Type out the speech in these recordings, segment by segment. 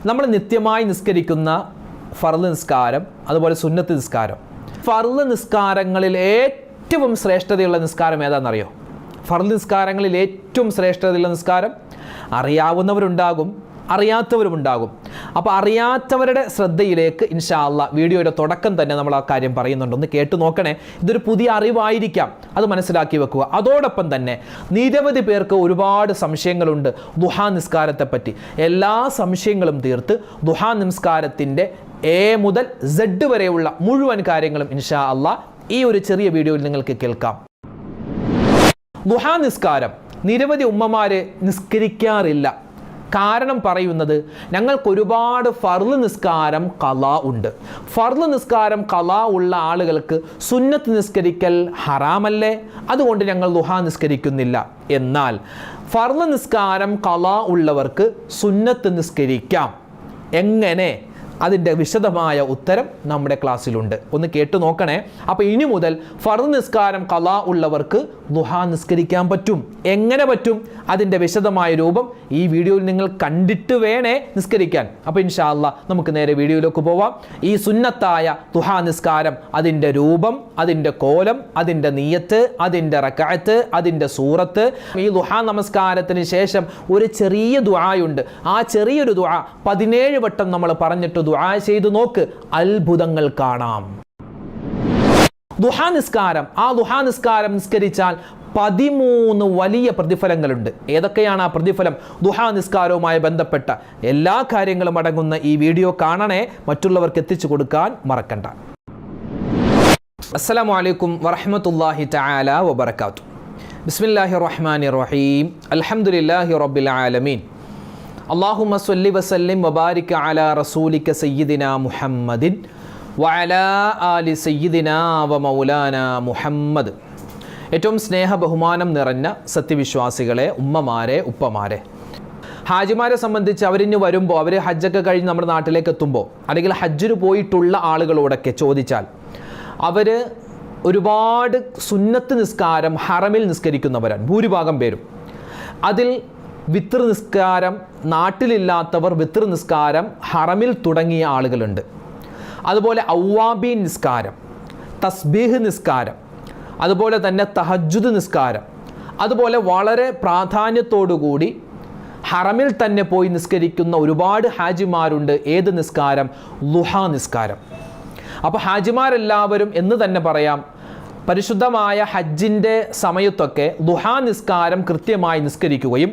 നമ്മൾ നിത്യമായി നിസ്കരിക്കുന്ന ഫർള് നിസ്കാരം, അതുപോലെ സുന്നത്ത് നിസ്കാരം. ഫർള് നിസ്കാരങ്ങളിൽ ഏറ്റവും ശ്രേഷ്ഠതയുള്ള നിസ്കാരം ഏതാണെന്നറിയോ? ഫർള് നിസ്കാരങ്ങളിൽ ഏറ്റവും ശ്രേഷ്ഠതയുള്ള നിസ്കാരം അറിയാവുന്നവരുണ്ടാകും, അറിയാത്തവരുമുണ്ടാകും. അപ്പോൾ അറിയാത്തവരുടെ ശ്രദ്ധയിലേക്ക് ഇൻഷാ അല്ലാഹ് വീഡിയോയുടെ തുടക്കം തന്നെ നമ്മൾ ആ കാര്യം പറയുന്നുണ്ട്. ഒന്ന് കേട്ടു നോക്കണേ. ഇതൊരു പുതിയ അറിവായിരിക്കാം, അത് മനസ്സിലാക്കി വെക്കുക. അതോടൊപ്പം തന്നെ നിരവധി പേർക്ക് ഒരുപാട് സംശയങ്ങളുണ്ട് ദുഹാ നിസ്കാരത്തെ പറ്റി. എല്ലാ സംശയങ്ങളും തീർത്ത് ദുഹാ നിസ്കാരത്തിൻ്റെ എ മുതൽ സെഡ് വരെയുള്ള മുഴുവൻ കാര്യങ്ങളും ഇൻഷാ അല്ലാഹ് ഈ ഒരു ചെറിയ വീഡിയോയിൽ നിങ്ങൾക്ക് കേൾക്കാം. ദുഹാ നിസ്കാരം നിരവധി ഉമ്മമാര് നിസ്കരിക്കാറില്ല. കാരണം പറയുന്നത്, ഞങ്ങൾക്ക് ഒരുപാട് ഫർള് നിസ്കാരം ഖളാ ഉണ്ട്. ഫർള് നിസ്കാരം ഖളാ ഉള്ള ആളുകൾക്ക് സുന്നത്ത് നിസ്കരിക്കൽ ഹറാമല്ലേ, അതുകൊണ്ട് ഞങ്ങൾ ദുഹാ നിസ്കരിക്കുന്നില്ല. എന്നാൽ ഫർള് നിസ്കാരം ഖളാ ഉള്ളവർക്ക് സുന്നത്ത് നിസ്കരിക്കാം. എങ്ങനെ? അതിൻ്റെ വിശദമായ ഉത്തരം നമ്മുടെ ക്ലാസ്സിലുണ്ട്. ഒന്ന് കേട്ടു നോക്കണേ. അപ്പോൾ ഇനി മുതൽ ഫർള് നിസ്കാരം ഖളാ ഉള്ളവർക്ക് ദുഹാ നിസ്കരിക്കാൻ പറ്റും. എങ്ങനെ പറ്റും? അതിൻ്റെ വിശദമായ രൂപം ഈ വീഡിയോയിൽ നിങ്ങൾ കണ്ടിട്ട് വേണേ നിസ്കരിക്കാൻ. അപ്പോൾ ഇൻഷാ അല്ലാഹ് നമുക്ക് നേരെ വീഡിയോയിലേക്ക് പോവാം. ഈ സുന്നത്തായ ദുഹാ നിസ്കാരം, അതിൻ്റെ രൂപം, അതിൻ്റെ കോലം, അതിൻ്റെ നിയ്യത്ത്, അതിൻ്റെ റക്അത്ത്, അതിൻ്റെ സൂറത്ത്. ഈ ദുഹാ നമസ്കാരത്തിന് ശേഷം ഒരു ചെറിയ ദുആയുണ്ട്. ആ ചെറിയൊരു ദുആ 17 വട്ടം നമ്മൾ പറഞ്ഞിട്ട് ദുആ ചെയ്തു നോക്ക്, അത്ഭുതങ്ങൾ കാണാം. ദുഹാ നിസ്കാരം, ആ ദുഹാ നിസ്കാരം നിസ്കരിച്ചാൽ 13 വലിയ പ്രതിഫലങ്ങളുണ്ട്. ഏതൊക്കെയാണ് ആ പ്രതിഫലം? ദുഹാ നിസ്കാരവുമായി ബന്ധപ്പെട്ട എല്ലാ കാര്യങ്ങളും അടങ്ങുന്ന ഈ വീഡിയോ കാണണേ, മറ്റുള്ളവർക്ക് എത്തിച്ചു കൊടുക്കാൻ മറക്കണ്ട. അസ്സലാമു അലൈക്കും വറഹ്മത്തുള്ളാഹി തആല വബറകാതുഹു. ബിസ്മില്ലാഹിർ റഹ്മാനിർ റഹീം. അൽഹംദുലില്ലാഹി റബ്ബിൽ ആലമീൻ. അല്ലാഹുമ്മ സ്വല്ലി വസല്ലിം വബാരിക് അലാ റസൂലിക സയ്യിദിനാ മുഹമ്മദിൻ വഅലാ ആലി സയ്യിദിനാ വമൗലാനാ മുഹമ്മദ്. ഏറ്റവും സ്നേഹ ബഹുമാനം നിറഞ്ഞ സത്യവിശ്വാസികളെ, ഉമ്മമാരെ, ഉപ്പമാരെ, ഹാജിമാരെ സംബന്ധിച്ച് അവരിഞ്ഞ് വരുമ്പോൾ, അവർ ഹജ്ജൊക്കെ കഴിഞ്ഞ് നമ്മുടെ നാട്ടിലേക്ക് എത്തുമ്പോൾ, അല്ലെങ്കിൽ ഹജ്ജിന് പോയിട്ടുള്ള ആളുകളോടൊക്കെ ചോദിച്ചാൽ അവർ ഒരുപാട് സുന്നത്ത് നിസ്കാരം ഹറമിൽ നിസ്കരിക്കുന്നവരാണ് ഭൂരിഭാഗം പേരും. അതിൽ വിത്ർ നിസ്കാരം, നാട്ടിലില്ലാത്തവർ വിത്ർ നിസ്കാരം ഹറമിൽ തുടങ്ങിയ ആളുകളുണ്ട്. അതുപോലെ ഔവാബീൻ നിസ്കാരം, തസ്ബീഹ് നിസ്കാരം, അതുപോലെ തന്നെ തഹജ്ജുദ് നിസ്കാരം, അതുപോലെ വളരെ പ്രാധാന്യത്തോടുകൂടി ഹറമിൽ തന്നെ പോയി നിസ്കരിക്കുന്ന ഒരുപാട് ഹാജിമാരുണ്ട്. ഏത് നിസ്കാരം? ദുഹാ നിസ്കാരം. അപ്പോൾ ഹാജിമാരെല്ലാവരും എന്ന് തന്നെ പറയാം, പരിശുദ്ധമായ ഹജ്ജിൻ്റെ സമയത്തൊക്കെ ദുഹാ നിസ്കാരം കൃത്യമായി നിസ്കരിക്കുകയും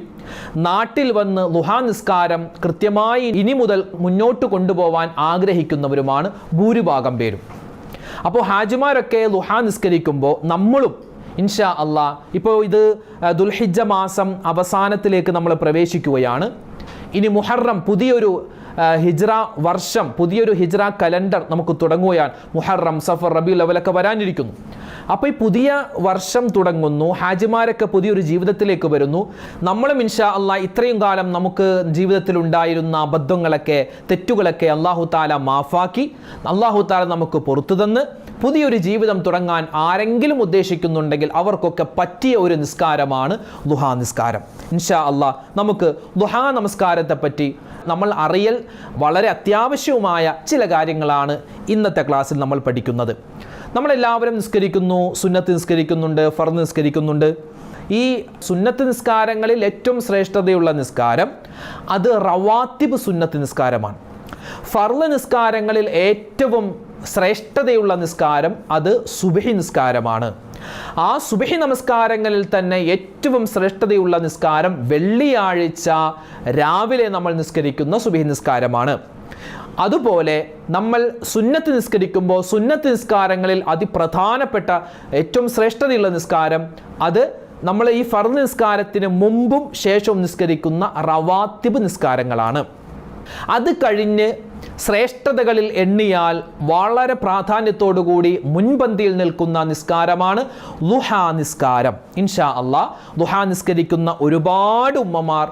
നാട്ടിൽ വന്ന് ദുഹാ നിസ്കാരം കൃത്യമായി ഇനി മുതൽ മുന്നോട്ട് കൊണ്ടുപോകാൻ ആഗ്രഹിക്കുന്നവരുമാണ് ഭൂരിഭാഗം പേരും. അപ്പോൾ ഹാജിമാരൊക്കെ ദുഹാ നിസ്കരിക്കുമ്പോൾ നമ്മളും ഇൻഷാ അല്ലാഹ്, ഇപ്പോൾ ഇത് ദുൽഹിജ്ജ മാസം അവസാനത്തിലേക്ക് നമ്മൾ പ്രവേശിക്കുകയാണ്. ഇനി മുഹറം, പുതിയൊരു ഹിജ്റ വർഷം, പുതിയൊരു ഹിജ്റ കലണ്ടർ നമുക്ക് തുടങ്ങുകയാണ്. മുഹറം, സഫർ, റബീഉൽ അവ്വലൊക്കെ വരാനിരിക്കുന്നു. അപ്പോൾ ഈ പുതിയ വർഷം തുടങ്ങുന്നു, ഹാജിമാരൊക്കെ പുതിയൊരു ജീവിതത്തിലേക്ക് വരുന്നു. നമ്മളും ഇൻഷാ അല്ലാഹ് ഇത്രയും കാലം നമുക്ക് ജീവിതത്തിൽ ഉണ്ടായിരുന്ന അബദ്ധങ്ങളൊക്കെ, തെറ്റുകളൊക്കെ അല്ലാഹു തആല മാഫാക്കി, അല്ലാഹു തആല നമുക്ക് പുറത്തു തന്ന് പുതിയൊരു ജീവിതം തുടങ്ങാൻ ആരെങ്കിലും ഉദ്ദേശിക്കുന്നുണ്ടെങ്കിൽ അവർക്കൊക്കെ പറ്റിയ ഒരു നിസ്കാരമാണ് ദുഹാ നിസ്കാരം. ഇൻഷാ അല്ലാഹ് നമുക്ക് ദുഹാ നമസ്കാരത്തെ പറ്റി നമ്മൾ അറിയൽ വളരെ അത്യാവശ്യവുമായ ചില കാര്യങ്ങളാണ് ഇന്നത്തെ ക്ലാസ്സിൽ നമ്മൾ പഠിക്കുന്നത്. നമ്മളെല്ലാവരും നിസ്കരിക്കുന്നു, സുന്നത്ത് നിസ്കരിക്കുന്നുണ്ട്, ഫർദ് നിസ്കരിക്കുന്നുണ്ട്. ഈ സുന്നത്ത് നിസ്കാരങ്ങളിൽ ഏറ്റവും ശ്രേഷ്ഠതയുള്ള നിസ്കാരം അത് റവാത്തിബ് സുന്നത്ത് നിസ്കാരമാണ്. ഫർള് നിസ്കാരങ്ങളിൽ ഏറ്റവും ശ്രേഷ്ഠതയുള്ള നിസ്കാരം അത് സുബ്ഹി നിസ്കാരമാണ്. ആ സുബ്ഹി നമസ്കാരങ്ങളിൽ തന്നെ ഏറ്റവും ശ്രേഷ്ഠതയുള്ള നിസ്കാരം വെള്ളിയാഴ്ച രാവിലെ നമ്മൾ നിസ്കരിക്കുന്ന സുബ്ഹി നിസ്കാരമാണ്. അതുപോലെ നമ്മൾ സുന്നത്ത് നിസ്കരിക്കുമ്പോൾ സുന്നത്ത് നിസ്കാരങ്ങളിൽ അതിപ്രധാനപ്പെട്ട ഏറ്റവും ശ്രേഷ്ഠതയുള്ള നിസ്കാരം അത് നമ്മൾ ഈ ഫർദ് നിസ്കാരത്തിന് മുമ്പും ശേഷവും നിസ്കരിക്കുന്ന റവാത്തിബ് നിസ്കാരങ്ങളാണ്. അത് കഴിഞ്ഞ് ശ്രേഷ്ഠതകളിൽ എണ്ണിയാൽ വളരെ പ്രാധാന്യത്തോടുകൂടി മുൻപന്തിയിൽ നിൽക്കുന്ന നിസ്കാരമാണ് ദുഹാ നിസ്കാരം. ഇൻഷാ അല്ലാഹ് ദുഹാ നിസ്കരിക്കുന്ന ഒരുപാട് ഉമ്മമാർ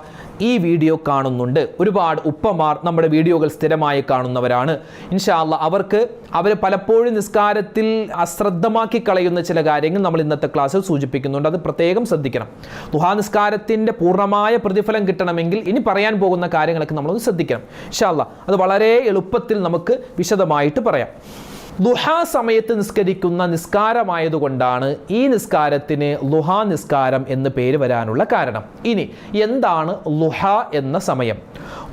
ഈ വീഡിയോ കാണുന്നുണ്ട്. ഒരുപാട് ഉപ്പമാർ നമ്മുടെ വീഡിയോകൾ സ്ഥിരമായി കാണുന്നവരാണ്. ഇൻഷാ അല്ലാഹ് അവർ പലപ്പോഴും നിസ്കാരത്തിൽ അശ്രദ്ധമാക്കി കളയുന്ന ചില കാര്യങ്ങൾ നമ്മൾ ഇന്നത്തെ ക്ലാസ്സിൽ സൂചിപ്പിക്കുന്നുണ്ട്. അത് പ്രത്യേകം ശ്രദ്ധിക്കണം. ദുഹാ നിസ്കാരത്തിൻ്റെ പൂർണ്ണമായ പ്രതിഫലം കിട്ടണമെങ്കിൽ ഇനി പറയാൻ പോകുന്ന കാര്യങ്ങളൊക്കെ നമ്മളൊന്ന് ശ്രദ്ധിക്കണം. ഇൻഷാ അല്ലാഹ് അത് വളരെ എളുപ്പത്തിൽ നമുക്ക് വിശദമായിട്ട് പറയാം. ലുഹാ സമയത്ത് നിസ്കരിക്കുന്ന നിസ്കാരമായതുകൊണ്ടാണ് ഈ നിസ്കാരത്തിന് ലുഹാ നിസ്കാരം എന്ന് പേര് വരാനുള്ള കാരണം. ഇനി എന്താണ് ലുഹ എന്ന സമയം?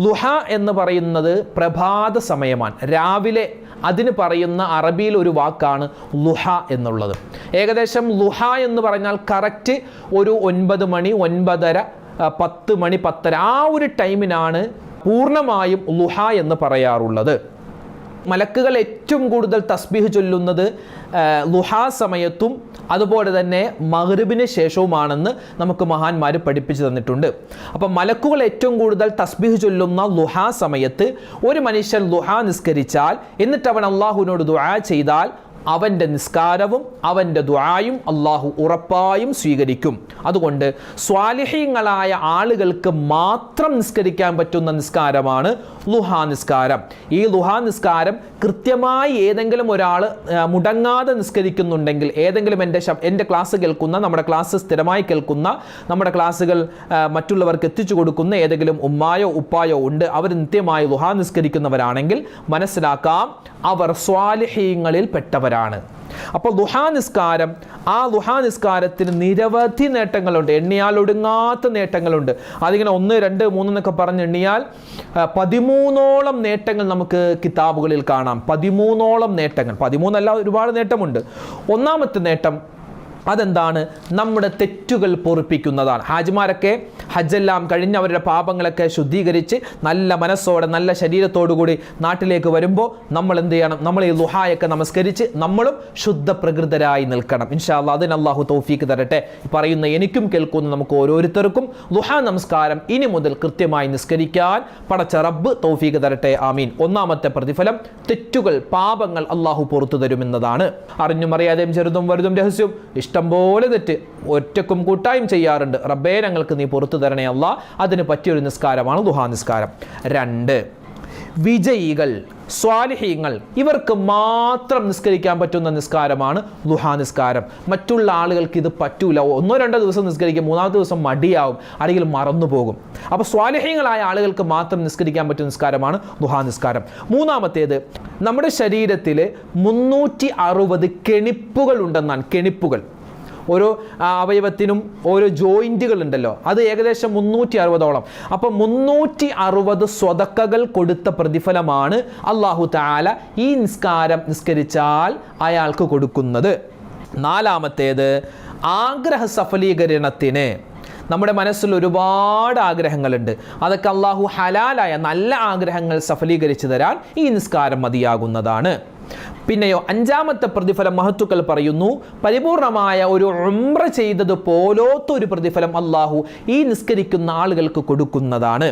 ലുഹ എന്ന് പറയുന്നത് പ്രഭാത സമയമാണ്, രാവിലെ. അതിന് പറയുന്ന അറബിയിൽ ഒരു വാക്കാണ് ലുഹ എന്നുള്ളത്. ഏകദേശം ലുഹ എന്ന് പറഞ്ഞാൽ കറക്റ്റ് ഒരു 9 മണി, 9:30, 10 മണി, 10:30 ആ ഒരു ടൈമിനാണ് പൂർണ്ണമായും ലുഹ എന്ന് പറയാറുള്ളത്. മലക്കുകൾ ഏറ്റവും കൂടുതൽ തസ്ബീഹ് ചൊല്ലുന്നത് ലുഹാ സമയത്തും അതുപോലെ തന്നെ മഗ്രിബിന് ശേഷവുമാണെന്ന് നമുക്ക് മഹാന്മാർ പഠിപ്പിച്ചു തന്നിട്ടുണ്ട്. അപ്പം മലക്കുകൾ ഏറ്റവും കൂടുതൽ തസ്ബീഹ് ചൊല്ലുന്ന ലുഹാ സമയത്ത് ഒരു മനുഷ്യൻ ലുഹാ നിസ്കരിച്ചാൽ എന്നിട്ട് അവൻ അള്ളാഹുവിനോട് ദുആ ചെയ്താൽ അവൻ്റെ നിസ്കാരവും അവൻ്റെ ദുആയും അള്ളാഹു ഉറപ്പായും സ്വീകരിക്കും. അതുകൊണ്ട് സ്വാലിഹീങ്ങളായ ആളുകൾക്ക് മാത്രം നിസ്കരിക്കാൻ പറ്റുന്ന നിസ്കാരമാണ് ലുഹാ നിസ്കാരം. ഈ ലുഹാ നിസ്കാരം കൃത്യമായി ഏതെങ്കിലും ഒരാൾ മുടങ്ങാതെ നിസ്കരിക്കുന്നുണ്ടെങ്കിൽ, ഏതെങ്കിലും എൻ്റെ ക്ലാസ് കേൾക്കുന്ന, നമ്മുടെ ക്ലാസ് സ്ഥിരമായി കേൾക്കുന്ന, നമ്മുടെ ക്ലാസ്സുകൾ മറ്റുള്ളവർക്ക് എത്തിച്ചു കൊടുക്കുന്ന ഏതെങ്കിലും ഉമ്മായോ ഉപ്പായോ ഉണ്ട്, അവർ നിത്യമായി ലുഹാ നിസ്കരിക്കുന്നവരാണെങ്കിൽ മനസ്സിലാക്കാം അവർ സ്വാലിഹീങ്ങളിൽ പെട്ടവരാണ്. അപ്പോൾ ലുഹാ നിസ്കാരം, ആ ലുഹാ നിസ്കാരത്തിന് നിരവധി നേട്ടങ്ങളുണ്ട്, എണ്ണിയാൽ ഒടുങ്ങാത്ത നേട്ടങ്ങളുണ്ട്. അതിങ്ങനെ 1, 2, 3 എന്നൊക്കെ പറഞ്ഞ് എണ്ണിയാൽ 13ഓളം നേട്ടങ്ങൾ നമുക്ക് കിതാബുകളിൽ കാണാം. 13ഓളം നേട്ടങ്ങൾ. 13 അല്ല, ഒരുപാട് നേട്ടമുണ്ട്. ഒന്നാമത്തെ നേട്ടം അതെന്താണ്? നമ്മുടെ തെറ്റുകൾ പൊറുപ്പിക്കുന്നതാണ്. ഹാജിമാരൊക്കെ ഹജ്ജെല്ലാം കഴിഞ്ഞ് അവരുടെ പാപങ്ങളൊക്കെ ശുദ്ധീകരിച്ച് നല്ല മനസ്സോടെ നല്ല ശരീരത്തോടുകൂടി നാട്ടിലേക്ക് വരുമ്പോൾ നമ്മൾ എന്ത് ചെയ്യണം? നമ്മൾ ഈ ലുഹായൊക്കെ നമസ്കരിച്ച് നമ്മളും ശുദ്ധ പ്രകൃതരായി നിൽക്കണം. ഇൻഷാ അല്ലാഹ് അതിന് അല്ലാഹു തൗഫീക്ക് തരട്ടെ. പറയുന്ന എനിക്കും കേൾക്കുന്ന നമുക്ക് ഓരോരുത്തർക്കും ലുഹാ നമസ്കാരം ഇനി മുതൽ കൃത്യമായി നിസ്കരിക്കാൻ പടച്ച റബ്ബ് തൗഫീക്ക് തരട്ടെ. ആമീൻ. ഒന്നാമത്തെ പ്രതിഫലം തെറ്റുകൾ, പാപങ്ങൾ അല്ലാഹു പുറത്തു തരുമെന്നതാണ്. അറിഞ്ഞും അറിയാതെയും ചെറുതും വലുതും രഹസ്യവും ഇഷ്ടംപോലെ തെറ്റ് ഒറ്റക്കും കൂട്ടായും ചെയ്യാറുണ്ട്. റബ്ബേ ഞങ്ങൾക്ക് നീ പുറത്തു തരണേ അല്ലാ. അതിന് പറ്റിയൊരു നിസ്കാരമാണ് ലുഹാ നിസ്കാരം. 2, വിജയികൾ, സ്വാലിഹീങ്ങൾ, ഇവർക്ക് മാത്രം നിസ്കരിക്കാൻ പറ്റുന്ന നിസ്കാരമാണ് ലുഹാ നിസ്കാരം. മറ്റുള്ള ആളുകൾക്ക് ഇത് പറ്റൂല. 1-2 ദിവസം നിസ്കരിക്കും, 3ാമത്തെ ദിവസം മടിയാവും, അല്ലെങ്കിൽ മറന്നുപോകും. അപ്പോൾ സ്വാലിഹീങ്ങളായ ആളുകൾക്ക് മാത്രം നിസ്കരിക്കാൻ പറ്റുന്ന നിസ്കാരമാണ് ലുഹാ നിസ്കാരം. 3ാമത്തേത്, നമ്മുടെ ശരീരത്തിൽ 360 കെണിപ്പുകൾ ഉണ്ടെന്നാണ്. കെണിപ്പുകൾ, ഓരോ അവയവത്തിനും ഓരോ ജോയിൻറ്റുകൾ ഉണ്ടല്ലോ, അത് ഏകദേശം 360ഓളം. അപ്പം 360 സ്വതക്കകൾ കൊടുത്ത പ്രതിഫലമാണ് അല്ലാഹു തആല ഈ നിസ്കാരം നിസ്കരിച്ചാൽ അയാൾക്ക് കൊടുക്കുന്നത്. 4ാമത്തേത്, ആഗ്രഹ സഫലീകരണത്തിന്. നമ്മുടെ മനസ്സിൽ ഒരുപാട് ആഗ്രഹങ്ങളുണ്ട്. അതൊക്കെ അല്ലാഹു ഹലാലായ നല്ല ആഗ്രഹങ്ങൾ സഫലീകരിച്ചു തരാൻ ഈ നിസ്കാരം മതിയാകുന്നതാണ്. പിന്നെയോ 5ാമത്തെ പ്രതിഫലം മഹത്തുക്കൾ പറയുന്നു, പരിപൂർണമായ ഒരു ഉംറ ചെയ്തത് പോലത്തെ ഒരു പ്രതിഫലം അല്ലാഹു ഈ നിസ്കരിക്കുന്ന ആളുകൾക്ക് കൊടുക്കുന്നതാണ്.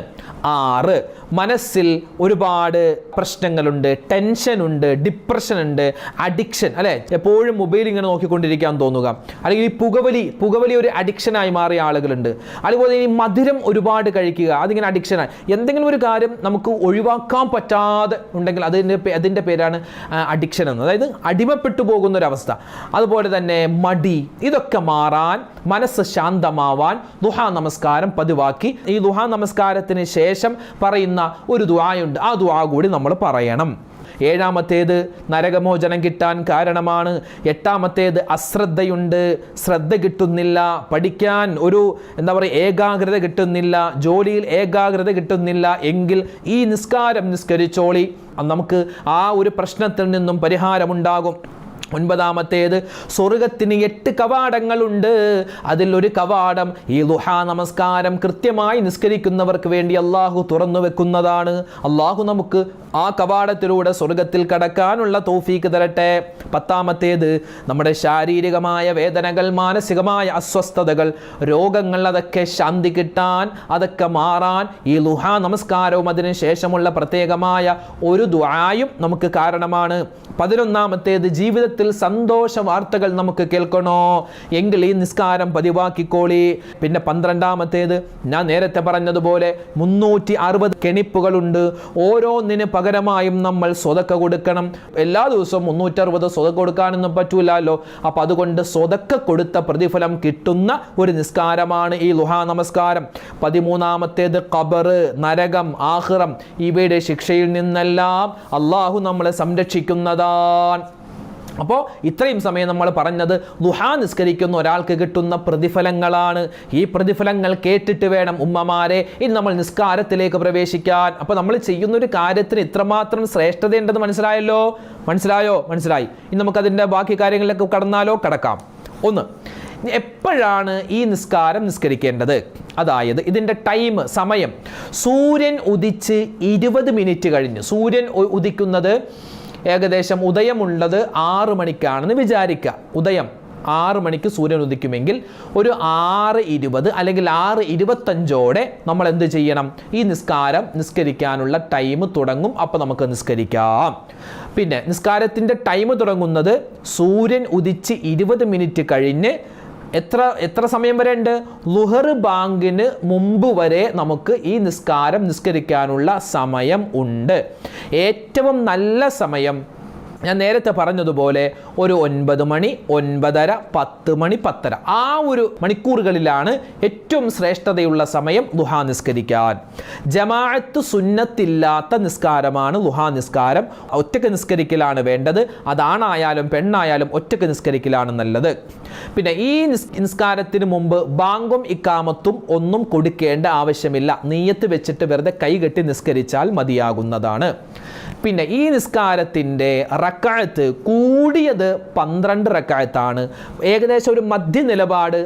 6, മനസ്സിൽ ഒരുപാട് പ്രശ്നങ്ങളുണ്ട്, ടെൻഷനുണ്ട്, ഡിപ്രഷൻ ഉണ്ട്, അഡിക്ഷൻ, അല്ലെ? എപ്പോഴും മൊബൈൽ ഇങ്ങനെ നോക്കിക്കൊണ്ടിരിക്കാൻ തോന്നുക, അല്ലെങ്കിൽ ഈ പുകവലി ഒരു അഡിക്ഷനായി മാറിയ ആളുകളുണ്ട്. അതുപോലെ ഈ മധുരം ഒരുപാട് കഴിക്കുക, അതിങ്ങനെ അഡിക്ഷനായി. എന്തെങ്കിലും ഒരു കാര്യം നമുക്ക് ഒഴിവാക്കാൻ പറ്റാതെ ഉണ്ടെങ്കിൽ അതിൻ്റെ പേരാണ് അഡിക്ഷൻ എന്ന്. അതായത് അടിമപ്പെട്ടു പോകുന്നൊരവസ്ഥ. അതുപോലെ തന്നെ മടി, ഇതൊക്കെ മാറാൻ, മനസ്സ് ശാന്തമാവാൻ ലുഹാ നമസ്കാരം പതിവാക്കി ഈ ലുഹാ നമസ്കാരത്തിന് ശേഷം പറയുന്ന ഒരു ദുആയുണ്ട്, ആ ദുആ കൂടി നമ്മൾ പറയണം. 7ാമത്തേത്, നരകമോചനം കിട്ടാൻ കാരണമാണ്. 8ാമത്തേത്, അശ്രദ്ധയുണ്ട്, ശ്രദ്ധ കിട്ടുന്നില്ല, പഠിക്കാൻ ഒരു ഏകാഗ്രത കിട്ടുന്നില്ല, ജോലിയിൽ ഏകാഗ്രത കിട്ടുന്നില്ല എങ്കിൽ ഈ നിസ്കാരം നിസ്കരിച്ചോളി, നമുക്ക് ആ ഒരു പ്രശ്നത്തിൽ നിന്നും പരിഹാരമുണ്ടാകും. 9ാമത്തേത്, സ്വർഗത്തിന് 8 കവാടങ്ങളുണ്ട്. അതിലൊരു കവാടം ഈ ലുഹാ നമസ്കാരം കൃത്യമായി നിസ്കരിക്കുന്നവർക്ക് വേണ്ടി അല്ലാഹു തുറന്നു വെക്കുന്നതാണ്. അല്ലാഹു നമുക്ക് ആ കവാടത്തിലൂടെ സ്വർഗത്തിൽ കടക്കാനുള്ള തൗഫീക്ക് തരട്ടെ. 10ാമത്തേത്, നമ്മുടെ ശാരീരികമായ വേദനകൾ, മാനസികമായ അസ്വസ്ഥതകൾ, രോഗങ്ങൾ, അതൊക്കെ ശാന്തി കിട്ടാൻ, അതൊക്കെ മാറാൻ ഈ ലുഹാ നമസ്കാരവും അതിന് ശേഷമുള്ള പ്രത്യേകമായ ഒരു ദുആയും നമുക്ക് കാരണമാണ്. 11ാമത്തേത്, ജീവിതത്തിൽ ജീവിതത്തിൽ സന്തോഷ വാർത്തകൾ നമുക്ക് കേൾക്കണോ എങ്കിൽ ഈ നിസ്കാരം പതിവാക്കിക്കോളി. പിന്നെ 12-ാമത്തേത്, ഞാൻ നേരത്തെ പറഞ്ഞതുപോലെ 360 കെണിപ്പുകളുണ്ട്. ഓരോന്നിന് പകരമായും നമ്മൾ സ്വതക്ക കൊടുക്കണം. എല്ലാ ദിവസവും 360 സ്വതക്ക കൊടുക്കാനൊന്നും പറ്റൂലല്ലോ. അപ്പം അതുകൊണ്ട് സ്വതക്ക കൊടുത്ത പ്രതിഫലം കിട്ടുന്ന ഒരു നിസ്കാരമാണ് ഈ ളുഹാ നമസ്കാരം. 13-ാമത്തേത്, ഖബർ, നരകം, ആഖിറം ഇവയുടെ ശിക്ഷയിൽ നിന്നെല്ലാം അള്ളാഹു നമ്മളെ സംരക്ഷിക്കുന്നതാണ്. അപ്പോൾ ഇത്രയും സമയം നമ്മൾ പറഞ്ഞത് ളുഹാ നിസ്കരിക്കുന്ന ഒരാൾക്ക് കിട്ടുന്ന പ്രതിഫലങ്ങളാണ്. ഈ പ്രതിഫലങ്ങൾ കേട്ടിട്ട് വേണം ഉമ്മമാരെ ഇനി നമ്മൾ നിസ്കാരത്തിലേക്ക് പ്രവേശിക്കാൻ. അപ്പോൾ നമ്മൾ ചെയ്യുന്നൊരു കാര്യത്തിന് ഇത്രമാത്രം ശ്രേഷ്ഠതയുണ്ടെന്ന് മനസ്സിലായി. ഇനി നമുക്കതിൻ്റെ ബാക്കി കാര്യങ്ങളിലേക്ക് കടക്കാം. ഒന്ന്, എപ്പോഴാണ് ഈ നിസ്കാരം നിസ്കരിക്കേണ്ടത്? അതായത് ഇതിൻ്റെ സമയം സൂര്യൻ ഉദിച്ച് 20 മിനിറ്റ് കഴിഞ്ഞ്. സൂര്യൻ ഉദിക്കുന്നത് ഏകദേശം ഉദയമുള്ളത് 6 മണിക്കാണെന്ന് വിചാരിക്കുക. ഉദയം 6 മണിക്ക് സൂര്യൻ ഉദിക്കുമെങ്കിൽ ഒരു 6:20 അല്ലെങ്കിൽ 6:25 നമ്മൾ എന്ത് ചെയ്യണം? ഈ നിസ്കരിക്കാനുള്ള ടൈം തുടങ്ങും. അപ്പോൾ നമുക്ക് നിസ്കരിക്കാം. പിന്നെ നിസ്കാരത്തിൻ്റെ ടൈം തുടങ്ങുന്നത് സൂര്യൻ ഉദിച്ച് 20 മിനിറ്റ് കഴിഞ്ഞ് എത്ര സമയം വരെ ഉണ്ട്? ളുഹർ ബാങ്കിന് മുമ്പ് വരെ നമുക്ക് ഈ നിസ്കരിക്കാനുള്ള സമയം ഉണ്ട്. ഏറ്റവും നല്ല സമയം ഞാൻ നേരത്തെ പറഞ്ഞതുപോലെ ഒരു 9 മണി, 9:30, 10 മണി, 10:30 ആ ഒരു മണിക്കൂറുകളിലാണ് ഏറ്റവും ശ്രേഷ്ഠതയുള്ള സമയം ളുഹാ നിസ്കരിക്കാൻ. ജമാഅത്ത് സുന്നത്തില്ലാത്ത നിസ്കാരമാണ് ളുഹാ നിസ്കാരം. ഒറ്റക്ക് നിസ്കരിക്കലാണ് വേണ്ടത്. അതാണായാലും പെണ്ണായാലും ഒറ്റക്ക് നിസ്കരിക്കലാണ് നല്ലത്. പിന്നെ ഈ നിസ്കാരത്തിന് മുമ്പ് ബാങ്കും ഇക്കാമത്തും ഒന്നും കൊടുക്കേണ്ട ആവശ്യമില്ല. നിയ്യത്ത് വെച്ചിട്ട് വെറുതെ കൈകെട്ടി നിസ്കരിച്ചാൽ മതിയാകുന്നതാണ്. പിന്നെ ഈ നിസ്കാരത്തിൻ്റെ റക്അത്ത് കൂടിയത് 12 റക്അത്താണ്. ഏകദേശം ഒരു മധ്യ നിലപാട്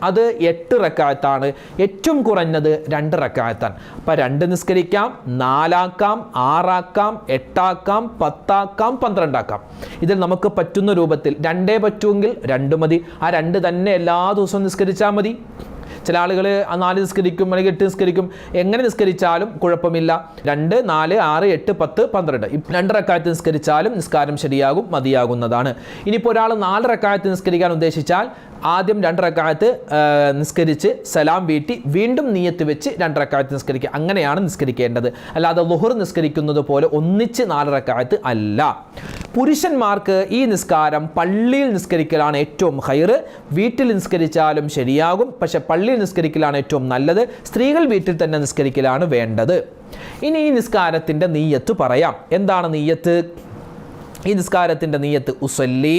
അത് 8 റക്അത്താണ്. ഏറ്റവും കുറഞ്ഞത് 2 റക്അത്താണ്. അപ്പം 2 നിസ്കരിക്കാം, 4 ആക്കാം, 6 ആക്കാം, 8 ആക്കാം, 10 ആക്കാം, 12 ആക്കാം. ഇതിൽ നമുക്ക് പറ്റുന്ന രൂപത്തിൽ 2 പറ്റുമെങ്കിൽ 2 മതി. ആ 2 തന്നെ എല്ലാ ദിവസവും നിസ്കരിച്ചാൽ മതി. ചില ആളുകൾ 4 നിസ്കരിക്കും അല്ലെങ്കിൽ 8 നിസ്കരിക്കും. എങ്ങനെ നിസ്കരിച്ചാലും കുഴപ്പമില്ല. 2, 4, 6, 8, 10, 12 2 റക്അത്ത് നിസ്കരിച്ചാലും നിസ്കാരം ശരിയാകും, മതിയാകുന്നതാണ്. ഇനിയിപ്പോൾ ഒരാൾ 4 റക്അത്ത് നിസ്കരിക്കാൻ ഉദ്ദേശിച്ചാൽ ആദ്യം 2 റക്അത്ത് നിസ്കരിച്ച് സലാം വീട്ടി വീണ്ടും നിയ്യത്ത് വെച്ച് 2 റക്അത്ത് നിസ്കരിക്കുക. അങ്ങനെയാണ് നിസ്കരിക്കേണ്ടത്. അല്ലാതെ ളുഹർ നിസ്കരിക്കുന്നത് പോലെ ഒന്നിച്ച് 4 റക്അത്ത് അല്ല. പുരുഷന്മാർക്ക് ഈ നിസ്കാരം പള്ളിയിൽ നിസ്കരിക്കലാണ് ഏറ്റവും ഖൈർ. വീട്ടിൽ നിസ്കരിച്ചാലും ശരിയാകും, പക്ഷെ പള്ളിയിൽ നിസ്കരിക്കലാണ് ഏറ്റവും നല്ലത്. സ്ത്രീകൾ വീട്ടിൽ തന്നെ നിസ്കരിക്കലാണ് വേണ്ടത്. ഇനി ഈ നിസ്കാരത്തിൻ്റെ നിയ്യത്ത് പറയാം. എന്താണ് നിയ്യത്ത്? ഈ നിസ്കാരത്തിൻ്റെ നിയ്യത്ത് ഉസല്ലി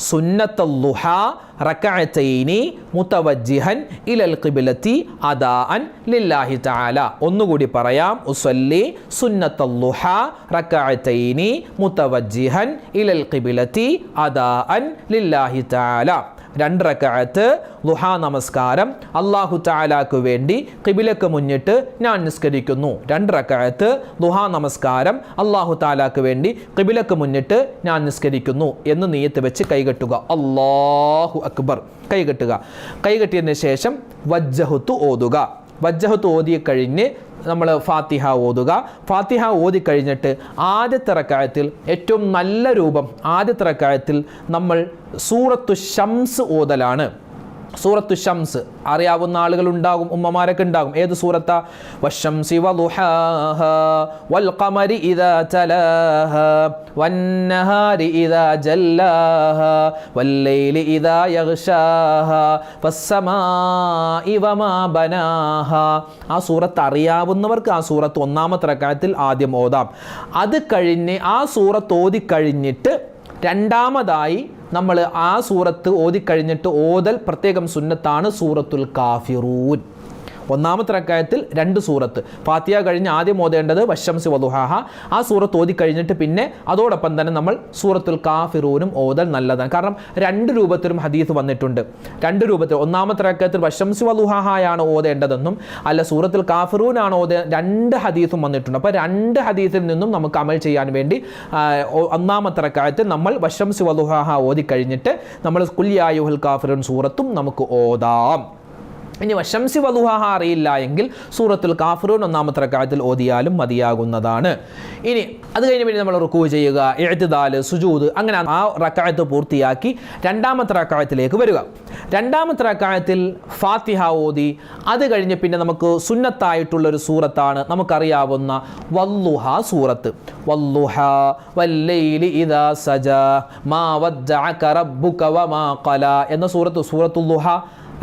സുന്നത്തുൽ ളുഹാ റക്അത്തൈനി മുതവജ്ജിഹൻ ഇലൽ ഖിബ്ലത്തി അദാഅൻ ലില്ലാഹി തആല. ഒന്നുകൂടി പറയാം. ഉസല്ലി സുന്നത്തുൽ ളുഹാ റക്അത്തൈനി മുതവജ്ജിഹൻ ഇലൽ ഖിബ്ലത്തി അദാഅൻ ലില്ലാഹി തആല. 2 റക്അത്ത് ളുഹാ നമസ്കാരം അല്ലാഹു തആലാക്ക് വേണ്ടി ഖിബിലക്ക് മുന്നിട്ട് ഞാൻ നിസ്കരിക്കുന്നു. 2 റക്അത്ത് ളുഹാ നമസ്കാരം അല്ലാഹു തആലാക്ക് വേണ്ടി ഖിബിലക്ക് മുന്നിട്ട് ഞാൻ നിസ്കരിക്കുന്നു എന്ന് നിയ്യത്ത് വെച്ച് കൈകെട്ടുക. അല്ലാഹു അക്ബർ കൈകെട്ടുക. കൈകെട്ടിയതിന് ശേഷം വജ്ജഹത്തു ഓതുക. വജ്ജഹത്ത് ഓതി കഴിഞ്ഞ് നമ്മൾ ഫാത്തിഹ ഓതുക. ഫാത്തിഹ ഓതി കഴിഞ്ഞിട്ട് ആദ്യത്തെ റക്അത്തിൽ ഏറ്റവും നല്ല രൂപം ആദ്യത്തെ റക്അത്തിൽ നമ്മൾ സൂറത്തു ശംസ് ഓതലാണ്. സൂറത്തു ശംസ് അറിയാവുന്ന ആളുകൾ ഉണ്ടാകും, ഉമ്മമാരൊക്കെ ഉണ്ടാകും. ഏത് സൂറത്താ? വശംസി വളുഹാഹ വൽഖമരി ഇദാ തലാഹ വന്നഹാരി ഇദാ ജല്ലാഹ വല്ലൈലി ഇദാ യഗ്ശാഹ വസ്സമാഇ വമാ ബനാഹ. ആ സൂറത്ത് അറിയാവുന്നവർക്ക് ആ സൂറത്ത് 1-ാമത്തെ റക്അത്തിൽ ആദ്യം ഓതാം. അത് കഴിഞ്ഞ് ആ സൂറത്ത് ഓതിക്കഴിഞ്ഞിട്ട് രണ്ടാമതായി നമ്മൾ ആ സൂറത്ത് ഓതിക്കഴിഞ്ഞിട്ട് ഓതൽ പ്രത്യേകം സുന്നത്താണ് സൂറത്തുൽ കാഫിറൂൻ. 1-ാമത്തെ റക്അത്തിൽ 2 സൂറത്ത്. ഫാത്തിഹ കഴിഞ്ഞ് ആദ്യം ഓതേണ്ടത് വശംസി വളുഹാഹ. ആ സൂറത്ത് ഓതി കഴിഞ്ഞിട്ട് പിന്നെ അതോടൊപ്പം തന്നെ നമ്മൾ സൂറത്തുൽ കാഫിറൂനും ഓതൽ നല്ലതാണ്. കാരണം 2 രൂപത്തിലും ഹദീസ് വന്നിട്ടുണ്ട്. 2 രൂപത്തിൽ 1-ാമത്തെ റക്അത്തിൽ വശംസി വളുഹാഹയാണ് ഓതേണ്ടതെന്നും അല്ല സൂറത്തുൽ കാഫിറൂനാണ് ഓതേ 2 ഹദീസും വന്നിട്ടുണ്ട്. അപ്പോൾ 2 ഹദീസിൽ നിന്നും നമുക്ക് അമൽ ചെയ്യാൻ വേണ്ടി 1-ാമത്തെ റക്അത്തിൽ നമ്മൾ വശംസി വളുഹാഹ ഓതി കഴിഞ്ഞിട്ട് നമ്മൾ ഖുൽ യാ അയ്യുഹൽ കാഫിറൂൻ സൂറത്തും നമുക്ക് ഓതാം. ഇനി വശംസി വലുഹാഹ അറിയില്ല എങ്കിൽ സൂറത്തുൽ കാഫിറൂൻ ഒന്നാമത്തെ റക്അത്തിൽ ഓതിയാലും മതിയാകുന്നതാണ്. ഇനി അത് കഴിഞ്ഞ് പിന്നെ നമ്മൾ റുക്കൂ ചെയ്യുക, ഇഅ്തിദാൽ, സുജൂദ്, അങ്ങനെ ആ റക്അത്ത് പൂർത്തിയാക്കി രണ്ടാമത്തെ റക്അത്തിലേക്ക് വരിക. രണ്ടാമത്തെ റക്അത്തിൽ ഫാത്തിഹ ഓതി അത് കഴിഞ്ഞ് പിന്നെ നമുക്ക് സുന്നത്തായിട്ടുള്ളൊരു സൂറത്താണ് നമുക്കറിയാവുന്ന വല്ലുഹ സൂറത്ത്. വല്ലുഹ വല്ലൈലി ഇദാ സജാ മാ വദ്ദഅക റബ്ബുക വമാ ഖലാ എന്ന സൂറത്തുൽ ദുഹ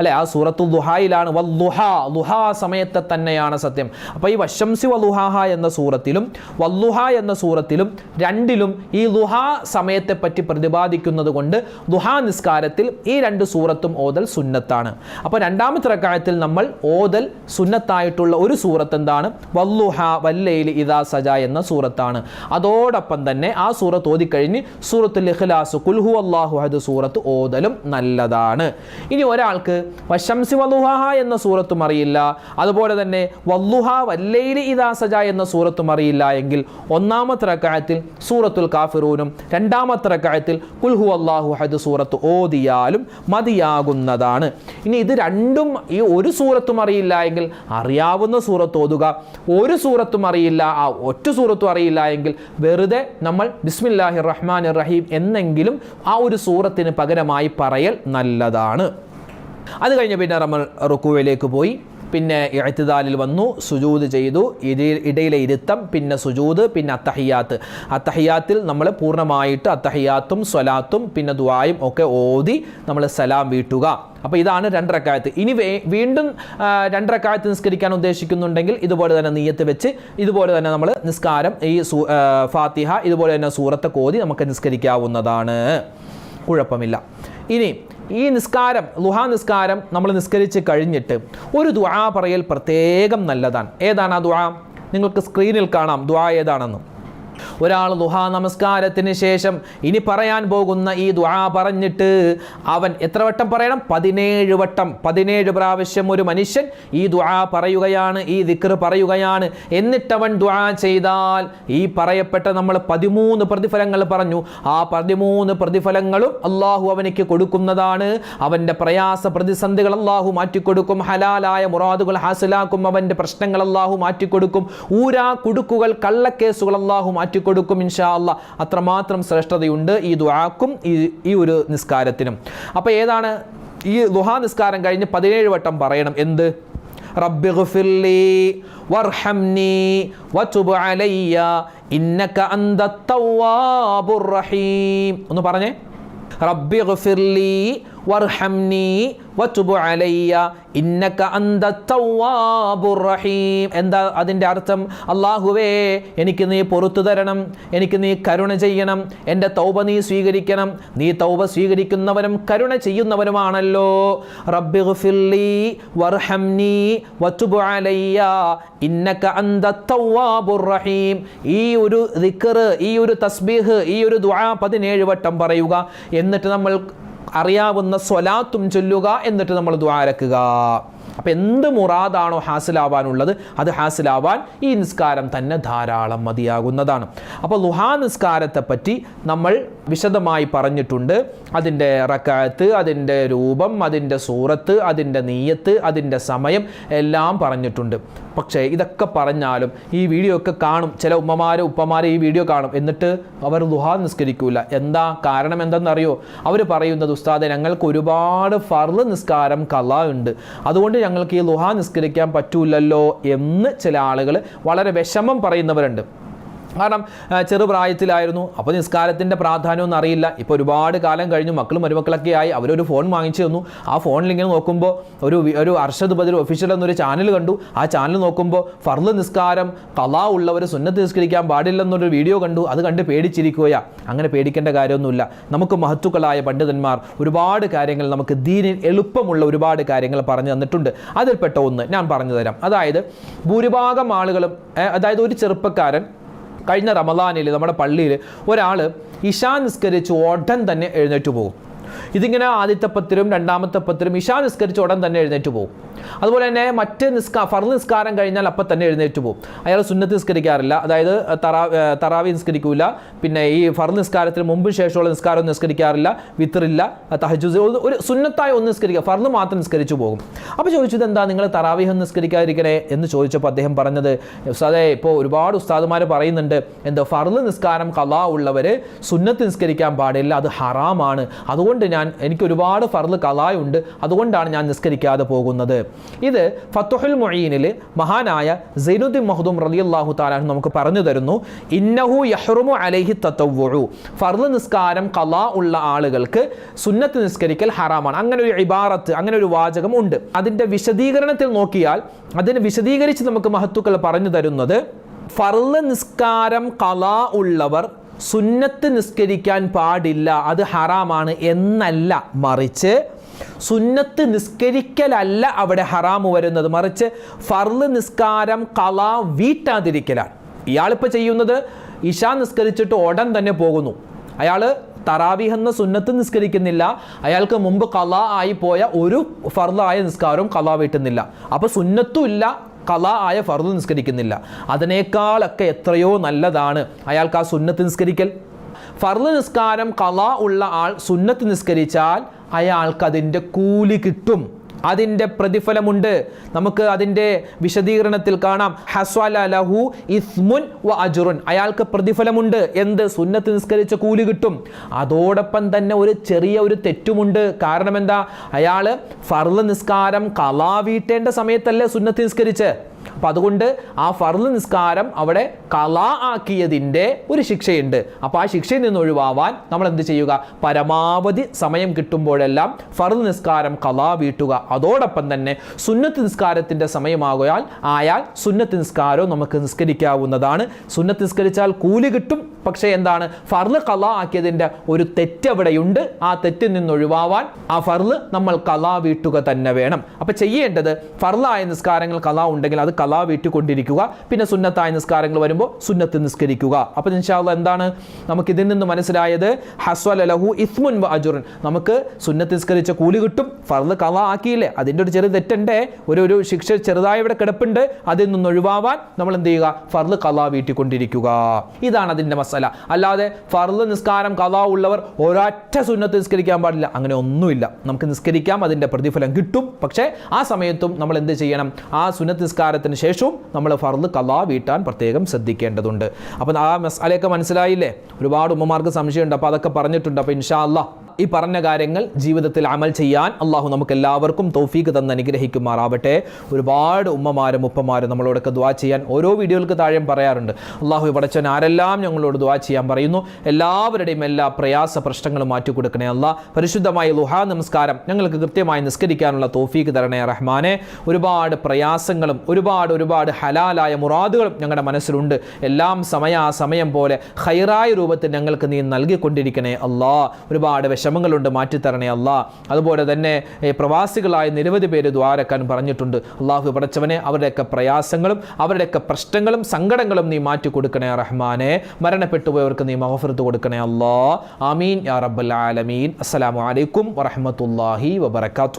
അല്ലെ, ആ സൂറത്തുൽ ദുഹായിലാണ് വല്ലുഹ, ലുഹാ സമയത്തെ തന്നെയാണ് സത്യം. അപ്പോൾ ഈ വശംസി വലുഹാഹ എന്ന സൂറത്തിലും വല്ലുഹ എന്ന സൂറത്തിലും രണ്ടിലും ഈ ലുഹാ സമയത്തെ പറ്റി പ്രതിപാദിക്കുന്നത് കൊണ്ട് ദുഹാ നിസ്കാരത്തിൽ ഈ രണ്ട് സൂറത്തും ഓതൽ സുന്നത്താണ്. അപ്പോൾ രണ്ടാമത്തെ റക്അത്തിൽ നമ്മൾ ഓതൽ സുന്നത്തായിട്ടുള്ള ഒരു സൂറത്ത് എന്താണ്? വല്ലുഹ വല്ലൈലി ഇദാ സജാ എന്ന സൂറത്താണ്. അതോടൊപ്പം തന്നെ ആ സൂറത്ത് ഓതിക്കഴിഞ്ഞ് സൂറത്തുൽ ഇഖ്ലാസ്, ഖുൽ ഹുവല്ലാഹു അഹദ് സൂറത്ത് ഓതലും നല്ലതാണ്. ഇനി ഒരാൾക്ക് വശംസി വലുഹാഹ എന്ന സൂറത്തും അറിയില്ല, അതുപോലെ തന്നെ വല്ലുഹ വല്ലൈലി ഇദാ സജാ എന്ന സൂറത്തും അറിയില്ല എങ്കിൽ ഒന്നാമത്തെ റക്അത്തിൽ സൂറത്തുൽ കാഫിറൂനും രണ്ടാമത്തെ റക്അത്തിൽ ഖുൽ ഹുവല്ലാഹു അഹദ് സൂറത്ത് ഓതിയാലും മതിയാകുന്നതാണ്. ഇനി ഇത് രണ്ടും, ഈ ഒരു സൂറത്തും അറിയില്ല എങ്കിൽ അറിയാവുന്ന സൂറത്ത് ഓതുക, ഒരു സൂറത്തും അറിയില്ല, ആ ഒറ്റ സൂറത്തും അറിയില്ല എങ്കിൽ വെറുതെ നമ്മൾ ബിസ്മില്ലാഹിർ റഹ്മാനിർ റഹീം എന്നെങ്കിലും ആ ഒരു സൂറത്തിന് പകരമായി പറയൽ നല്ലതാണ്. അത് കഴിഞ്ഞ് പിന്നെ നമ്മൾ റുക്കൂവിലേക്ക് പോയി, പിന്നെ ഇഅ്തിദാലിൽ വന്നു, സുജൂദ് ചെയ്തു, ഇടയിലെ ഇരുത്തം, പിന്നെ സുജൂദ്, പിന്നെ അത്തഹിയാത്ത്. അത്തഹിയാത്തിൽ നമ്മൾ പൂർണ്ണമായിട്ട് അത്തഹിയാത്തും സ്വലാത്തും പിന്നെ ദുആയും ഒക്കെ ഓതി നമ്മൾ സലാം വീട്ടുക. അപ്പോൾ ഇതാണ് 2 റക്അത്ത്. ഇനി വീണ്ടും 2 റക്അത്ത് നിസ്കരിക്കാൻ ഉദ്ദേശിക്കുന്നുണ്ടെങ്കിൽ ഇതുപോലെ തന്നെ നിയ്യത്ത് വെച്ച് ഇതുപോലെ തന്നെ നമ്മൾ നിസ്കാരം ഈ ഫാത്തിഹ ഇതുപോലെ തന്നെ സൂറത്ത് ഓതി നമുക്ക് നിസ്കരിക്കാവുന്നതാണ്, കുഴപ്പമില്ല. ഇനി ഈ നിസ്കാരം, ലുഹാ നിസ്കാരം നമ്മൾ നിസ്കരിച്ച് കഴിഞ്ഞിട്ട് ഒരു ദുആ പറയൽ പ്രത്യേകം നല്ലതാണ്. ഏതാണ് ആ ദുആ? നിങ്ങൾക്ക് സ്ക്രീനിൽ കാണാം ദുആ ഏതാണെന്ന്. ഒരാൾ ദുഹാ നമസ്കാരത്തിന് ശേഷം ഇനി പറയാൻ പോകുന്ന ഈ ദുആ പറഞ്ഞിട്ട് അവൻ എത്ര വട്ടം പറയണം? 17 വട്ടം, 17 പ്രാവശ്യം ഒരു മനുഷ്യൻ ഈ ദുആ പറയുകയാണ്, ഈ ദിക്ർ പറയുകയാണ്. എന്നിട്ടവൻ ദുആ ചെയ്താൽ ഈ പറയപ്പെട്ട നമ്മൾ 13 പ്രതിഫലങ്ങൾ പറഞ്ഞു, ആ 13 പ്രതിഫലങ്ങളും അള്ളാഹു അവനിക്ക് കൊടുക്കുന്നതാണ്. അവൻ്റെ പ്രയാസ പ്രതിസന്ധികൾ അള്ളാഹു മാറ്റിക്കൊടുക്കും, ഹലാലായ മുറാദുകൾ ഹാസിലാക്കും, അവൻ്റെ പ്രശ്നങ്ങൾ അള്ളാഹു മാറ്റിക്കൊടുക്കും, ഊരാ കുടുക്കുകൾ കള്ളക്കേസുകൾ അള്ളാഹു മാറ്റിക്കൊടുക്കും ഇൻഷാ അല്ലാഹ്. അത്രമാത്രം ശ്രേഷ്ഠതയുണ്ട് ഈ ദുആക്കും ഈ ഒരു നിസ്കാരത്തിനും. അപ്പോൾ ഏതാണ്? ഈ ദുഹാ നിസ്കാരം കഴിഞ്ഞ് 17 വട്ടം പറയണം. എന്ത്? റബ്ബിഗ്ഫിർലി വർഹംനി വതുബ് അലയ്യ ഇന്നക അന്തത് തവ്വാബുർ റഹീം. ഒന്ന് പറഞ്ഞേ. റബ്ബിഗ്ഫിർലി വർഹംനി വതുബ് അലയ്യ ഇന്നക അന്തത് തവ്വാബുർ റഹീം. എന്താ അതിൻ്റെ അർത്ഥം? അല്ലാഹുവേ എനിക്ക് നീ പൊറുത്തു തരണം, എനിക്ക് നീ കരുണ ചെയ്യണം, എൻ്റെ തൗബ നീ സ്വീകരിക്കണം, നീ തൗബ സ്വീകരിക്കുന്നവനും കരുണ ചെയ്യുന്നവനുമാണല്ലോ. റബ്ബിഗ്ഫിർലി വർഹംനി വതുബ് അലയ്യ ഇന്നക അന്തത് തവ്വാബുർ റഹീം. ഈ ഒരു ദിക്ർ, ഈ ഒരു തസ്ബീഹ്, ഈ ഒരു ദുആ 17 വട്ടം പറയുക. എന്നിട്ട് നമ്മൾ അറിയാവുന്ന സ്വലാത്തും ചൊല്ലുക. എന്നിട്ട് നമ്മൾ ദുആരക്കുക. അപ്പോൾ എന്ത് മുറാദാണോ ഹാസിലാവാനുള്ളത് അത് ഹാസിലാവാൻ ഈ നിസ്കാരം തന്നെ ധാരാളം മതിയാകുന്നതാണ്. അപ്പോൾ ലുഹാ നിസ്കാരത്തെ പറ്റി നമ്മൾ വിശദമായി പറഞ്ഞിട്ടുണ്ട്. അതിൻ്റെ റക്അത്ത്, അതിൻ്റെ രൂപം, അതിൻ്റെ സൂറത്ത്, അതിൻ്റെ നിയ്യത്ത്, അതിൻ്റെ സമയം എല്ലാം പറഞ്ഞിട്ടുണ്ട്. പക്ഷേ ഇതൊക്കെ പറഞ്ഞാലും ഈ വീഡിയോ ഒക്കെ കാണും ചില ഉപ്പമാർ ഈ വീഡിയോ കാണും, എന്നിട്ട് അവർ ലുഹാ നിസ്കരിക്കൂല. എന്താ കാരണം? എന്തെന്നറിയോ? അവർ പറയുന്നത്, ഉസ്താദെ ഞങ്ങൾക്ക് ഒരുപാട് ഫർള് നിസ്കാരം ഖളാ ഉണ്ട്, അതുകൊണ്ട് ഞങ്ങൾക്ക് ഈ ലുഹാ നിസ്കരിക്കാൻ പറ്റൂലല്ലോ എന്ന് ചില ആളുകൾ വളരെ വിഷമം പറയുന്നവരുണ്ട്. കാരണം ചെറുപ്രായത്തിലായിരുന്നു, അപ്പോൾ നിസ്കാരത്തിൻ്റെ പ്രാധാന്യമൊന്നും അറിയില്ല. ഇപ്പോൾ ഒരുപാട് കാലം കഴിഞ്ഞു, മക്കളും മരുമക്കളൊക്കെ ആയി, അവരൊരു ഫോൺ വാങ്ങിച്ചു തന്നു. ആ ഫോണിൽ ഇങ്ങനെ നോക്കുമ്പോൾ ഒരു അർഷദ് ബദർ ഒഫീഷ്യൽ എന്നൊരു ചാനൽ കണ്ടു. ആ ചാനൽ നോക്കുമ്പോൾ ഫർള് നിസ്കാരം ഖളാ ഉള്ളവർ സുന്നത്ത് നിസ്കരിക്കാൻ പാടില്ലെന്നൊരു വീഡിയോ കണ്ടു. അത് കണ്ട് പേടിച്ചിരിക്കുകയാ. അങ്ങനെ പേടിക്കേണ്ട കാര്യമൊന്നുമില്ല. നമുക്ക് മഹത്തുക്കളായ പണ്ഡിതന്മാർ ഒരുപാട് കാര്യങ്ങൾ, നമുക്ക് ദീനിൽ എളുപ്പമുള്ള ഒരുപാട് കാര്യങ്ങൾ പറഞ്ഞു തന്നിട്ടുണ്ട്. അതിൽപ്പെട്ട ഒന്ന് ഞാൻ പറഞ്ഞു തരാം. അതായത് ഭൂരിഭാഗം ആളുകളും, അതായത് ഒരു ചെറുപ്പക്കാരൻ കഴിഞ്ഞ റമദാനിൽ നമ്മുടെ പള്ളിയിൽ ഒരാൾ ഇശാ നിസ്കരിച്ച് ഉടൻ തന്നെ എഴുന്നേറ്റ് പോകും. ഇതിങ്ങനെ ആദ്യത്തെ പത്തിലും രണ്ടാമത്തെ പത്തിലും ഇശാ നിസ്കരിച്ച് ഉടൻ തന്നെ എഴുന്നേറ്റ് പോകും. അതുപോലെ തന്നെ മറ്റ് ഫർള് നിസ്കാരം കഴിഞ്ഞാൽ അപ്പം തന്നെ എഴുന്നേറ്റ് പോകും. അയാൾ സുന്നത്ത് നിസ്കരിക്കാറില്ല, അതായത് തറാവി നിസ്കരിക്കൂല, പിന്നെ ഈ ഫർള് നിസ്കാരത്തിന് മുമ്പ് ശേഷമുള്ള നിസ്കാരം നിസ്കരിക്കാറില്ല, വിത്തറില്ല, തഹജ്ജുദ് ഒരു സുന്നത്തായി ഒന്ന് നിസ്കരിക്കുക, ഫർള് മാത്രം നിസ്കരിച്ചു പോകും. അപ്പോൾ ചോദിച്ചത് എന്താ നിങ്ങൾ തറാവീഹ് നിസ്കരിക്കാതിരിക്കണേ എന്ന് ചോദിച്ചപ്പോൾ അദ്ദേഹം പറഞ്ഞത്, ഉസ്താദേ ഇപ്പോൾ ഒരുപാട് ഉസ്താദുമാർ പറയുന്നുണ്ട് എന്താ ഫർള് നിസ്കാരം ഖളാ ഉള്ളവർ സുന്നത്ത് നിസ്കരിക്കാൻ പാടില്ല, അത് ഹറാമാണ്, അതുകൊണ്ട് എനിക്ക് ഒരുപാട് ഫർള് ഖളാ ഉണ്ട്, അതുകൊണ്ടാണ് ഞാൻ നിസ്കരിക്കാതെ പോകുന്നത്. ഇത് ഫത്ഹുൽ മുഈനിൽ മഹാനായ സൈനുദ്ദീൻ മഖ്ദൂം റളിയല്ലാഹു തആല നമുക്ക് പറഞ്ഞു തരുന്നു, ഇന്നഹു യഹ്റുമു അലൈഹി തതവ്വുഉ, ഫർള് നിസ്കാരം ഖളാ ഉള്ള ആളുകൾക്ക് സുന്നത്ത് നിസ്കരിക്കൽ ഹറാമാണ്. അങ്ങനെ ഒരു ഇബാറത്ത്, അങ്ങനെ ഒരു വാചകം ഉണ്ട്. അതിൻ്റെ വിശദീകരണത്തിൽ നോക്കിയാൽ അതിനെ വിശദീകരിച്ച് നമുക്ക് മഹത്തുക്കൾ പറഞ്ഞു തരുന്നത്, ഫർള് നിസ്കാരം ഖളാ ഉള്ളവർ സുന്നത്ത് നിസ്കരിക്കാൻ പാടില്ല, അത് ഹറാമാണ് എന്നല്ല, മറിച്ച് സുന്നത്ത് നിസ്കരിക്കലല്ല അവിടെ ഹറാമ് വരുന്നത്, മറിച്ച് ഫർള് നിസ്കാരം ഖളാ വീട്ടാതിരിക്കലാണ്. ഇയാളിപ്പോൾ ചെയ്യുന്നത് ഇശാ നിസ്കരിച്ചിട്ട് ഉടൻ തന്നെ പോകുന്നു, അയാൾ തറാവീഹ് എന്ന സുന്നത്ത് നിസ്കരിക്കുന്നില്ല, അയാൾക്ക് മുമ്പ് ഖളാ ആയി പോയ ഒരു ഫർളായ നിസ്കാരവും ഖളാ വീട്ടുന്നില്ല, അപ്പോൾ സുന്നത്തും ഇല്ല, ഖളാ ആയ ഫർള് നിസ്കരിക്കുന്നില്ല. അതിനേക്കാളൊക്കെ എത്രയോ നല്ലതാണ് അയാൾക്ക് ആ സുന്നത്ത് നിസ്കരിക്കൽ. ഫർള് നിസ്കാരം ഖളാ ഉള്ള ആൾ സുന്നത്ത് നിസ്കരിച്ചാൽ അയാൾക്ക് അതിൻ്റെ കൂലി കിട്ടും, അതിൻ്റെ പ്രതിഫലമുണ്ട്. നമുക്ക് അതിൻ്റെ വിശദീകരണത്തിൽ കാണാം, ഹസ്വല ലഹു ഇസ്മുൻ വ അജ്റുൻ, അയാൾക്ക് പ്രതിഫലമുണ്ട്. എന്ത്? സുന്നത്ത് നിസ്കരിച്ച കൂലി കിട്ടും. അതോടൊപ്പം തന്നെ ഒരു ചെറിയ ഒരു തെറ്റുമുണ്ട്. കാരണം എന്താ? അയാൾ ഫർള് നിസ്കാരം ഖളാ വീട്ടേണ്ട സമയത്തല്ലേ സുന്നത്ത് നിസ്കരിച്ച്, അപ്പം അതുകൊണ്ട് ആ ഫർള് നിസ്കാരം അവിടെ ഖളാ ആക്കിയതിൻ്റെ ഒരു ശിക്ഷയുണ്ട്. അപ്പോൾ ആ ശിക്ഷയിൽ നിന്ന് ഒഴിവാവാൻ നമ്മൾ എന്ത് ചെയ്യുക? പരമാവധി സമയം കിട്ടുമ്പോഴെല്ലാം ഫർള് നിസ്കാരം ഖളാ വീട്ടുക. അതോടൊപ്പം തന്നെ സുന്നത്ത് നിസ്കാരത്തിൻ്റെ സമയമായാൽ സുന്നത്ത് നിസ്കാരവും നമുക്ക് നിസ്കരിക്കാവുന്നതാണ്. സുന്നത്ത് നിസ്കരിച്ചാൽ കൂലി കിട്ടും, പക്ഷേ എന്താണ്? ഫർള് ഖളാ ആക്കിയതിൻ്റെ ഒരു തെറ്റ് അവിടെയുണ്ട്. ആ തെറ്റിൽ നിന്ന് ഒഴിവാവാൻ ആ ഫർള് നമ്മൾ ഖളാ വീട്ടുക തന്നെ വേണം. അപ്പോൾ ചെയ്യേണ്ടത്, ഫർളായ നിസ്കാരങ്ങൾ ഖളാ ഉണ്ടെങ്കിൽ അത് ഖളാ വീട്ടിക്കൊണ്ടിരിക്കുക, പിന്നെ സുന്നത്തായ നിസ്കാരങ്ങൾ വരുമ്പോൾ സുന്നത്ത് നിസ്കരിക്കുക. അപ്പോൾ ഇൻഷാ അല്ലാഹ് എന്താണ് നമുക്ക് ഇതിൽ നിന്ന് മനസ്സിലായത്? ഹസ്വല ലഹു ഇസ്മുൻ വ അജ്റുൻ, നമുക്ക് സുന്നത്ത് നിസ്കരിച്ച കൂലി കിട്ടും, ഫർള് ഖളാ ആക്കിയില്ലേ അതിൻ്റെ ഒരു ചെറിയ തെറ്റുണ്ടേ, ഒരു ശിക്ഷ ചെറുതായി ഇവിടെ കിടപ്പുണ്ട്, അതിൽ നിന്ന് ഒഴിവാവാൻ നമ്മൾ എന്ത് ചെയ്യുക? ഫർള് ഖളാ വീട്ടിക്കൊണ്ടിരിക്കുക. ഇതാണ് അതിൻ്റെ മസല. അല്ലാതെ ഫർള് നിസ്കാരം ഖളാ ഉള്ളവർ ഒരൊറ്റ സുന്നത്ത് നിസ്കരിക്കാൻ പാടില്ല, അങ്ങനെ ഒന്നുമില്ല. നമുക്ക് നിസ്കരിക്കാം, അതിൻ്റെ പ്രതിഫലം കിട്ടും. പക്ഷേ ആ സമയത്തും നമ്മൾ എന്ത് ചെയ്യണം? ആ സുന്നത്ത് നിസ്കാരത്തിന് ശേഷവും നമ്മൾ ഫർള് ഖളാ വീട്ടാൻ പ്രത്യേകം ശ്രദ്ധിക്കേണ്ടതുണ്ട്. അപ്പോൾ ആ മസലയൊക്കെ മനസ്സിലായില്ലേ? ഒരുപാട് ഉമ്മമാർക്ക് സംശയമുണ്ട്, അപ്പോൾ അതൊക്കെ പറഞ്ഞിട്ടുണ്ട്. അപ്പോൾ ഇൻഷാ അല്ലാഹ് ഈ പറഞ്ഞ കാര്യങ്ങൾ ജീവിതത്തിൽ അമൽ ചെയ്യാൻ അള്ളാഹു നമുക്ക് എല്ലാവർക്കും തൗഫീഖ് തന്ന് അനുഗ്രഹിക്കുമാറാവട്ടെ. ഒരുപാട് ഉമ്മമാരും ഉപ്പമാരും നമ്മളോടൊക്കെ ദുആ ചെയ്യാൻ ഓരോ വീഡിയോകൾക്ക് താഴെ പറയാറുണ്ട്. അള്ളാഹു പടച്ചവൻ ആരെല്ലാം ഞങ്ങളോട് ദുആ ചെയ്യാൻ പറയുന്നു, എല്ലാവരുടെയും എല്ലാ പ്രയാസ പ്രശ്നങ്ങളും മാറ്റിക്കൊടുക്കണേ അല്ലാഹ്. പരിശുദ്ധമായ ളുഹാ നമസ്കാരം ഞങ്ങൾക്ക് കൃത്യമായി നിസ്കരിക്കാനുള്ള തൗഫീഖ് തരണേ റഹ്മാനെ. ഒരുപാട് പ്രയാസങ്ങളും ഒരുപാട് ഹലാലായ മുറാദുകളും ഞങ്ങളുടെ മനസ്സിലുണ്ട്. എല്ലാം സമയം പോലെ ഖൈറായ രൂപത്തിൽ ഞങ്ങൾക്ക് നീ നൽകിക്കൊണ്ടിരിക്കണേ അല്ലാഹ്. ഒരുപാട് വിഷമങ്ങളുണ്ട്, മാറ്റിത്തരണേ അല്ലാഹ്. അതുപോലെ തന്നെ പ്രവാസികളായ നിരവധി പേര് ദ്വാരക്കാൻ പറഞ്ഞിട്ടുണ്ട്. അള്ളാഹു പടച്ചവനെ അവരുടെയൊക്കെ പ്രയാസങ്ങളും അവരുടെയൊക്കെ പ്രശ്നങ്ങളും സങ്കടങ്ങളും നീ മാറ്റി കൊടുക്കണേ റഹ്മാനെ. മരണപ്പെട്ടു പോയവർക്ക് നീ മഗ്ഫിറത്ത് കൊടുക്കണേ അല്ലാഹ്. ആമീൻ യാ റബ്ബൽ ആലമീൻ. അസ്സലാമു അലൈക്കും വറഹ്മത്തുള്ളാഹി വബറകാതുഹു.